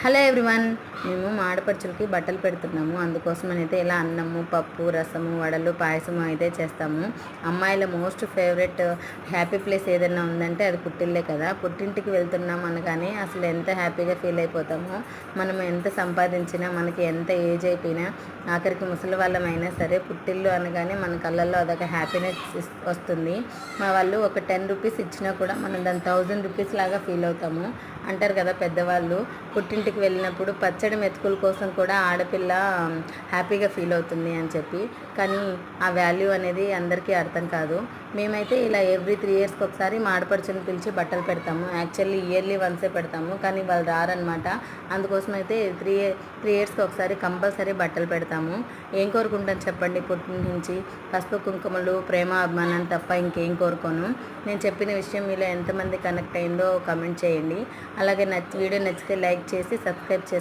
Hello everyone, మేము మా ఆడపడుచులకి బట్టలు పెడుతున్నాము. అందుకోసమనైతే ఇలా అన్నము, పప్పు, రసము, వడలు, పాయసము అయితే చేస్తాము. అమ్మాయిల మోస్ట్ ఫేవరెట్ హ్యాపీ ప్లేస్ ఏదైనా ఉందంటే అది పుట్టిల్లే కదా. పుట్టింటికి వెళ్తున్నాం అనగానే అసలు ఎంత హ్యాపీగా ఫీల్ అయిపోతామో. మనం ఎంత సంపాదించినా, మనకి ఎంత ఏజ్ అయిపోయినా, ఆఖరికి ముసలి వాళ్ళమైనా సరే పుట్టిల్లు అనగానే మన కళ్ళల్లో అదొక హ్యాపీనెస్ వస్తుంది. మా వాళ్ళు ఒక 10 రూపీస్ ఇచ్చినా కూడా మనం దాన్ని 1000 రూపీస్ లాగా ఫీల్ అవుతాము. అంటారు కదా పెద్దవాళ్ళు, పుట్టింటికి వెళ్ళినప్పుడు పచ్చడి మెతుకుల కోసం కూడా ఆడపిల్ల హ్యాపీగా ఫీల్ అవుతుంది అని చెప్పి. కానీ ఆ వాల్యూ అనేది అందరికీ అర్థం కాదు. మేమైతే ఇలా ఎవ్రీ 3 ఇయర్స్కి ఒకసారి మా ఆడపడుచుని పిలిచి బట్టలు పెడతాము. యాక్చువల్లీ ఇయర్లీ వన్సే పెడతాము, కానీ వాళ్ళు రారనమాట. అందుకోసం అయితే 3 ఇయర్స్కి ఒకసారి కంపల్సరీ బట్టలు పెడతాము. ఏం కోరుకుంటాను చెప్పండి? పుట్టింటి నుంచి పసుపు కుంకుమలు, ప్రేమ అభిమానం తప్ప ఇంకేం కోరుకోను. నేను చెప్పిన విషయం మీలో ఎంతమంది కనెక్ట్ అయిందో కామెంట్ చేయండి. అలాగే వీడియో నచ్చితే లైక్ చేసి సబ్స్క్రైబ్ చేసి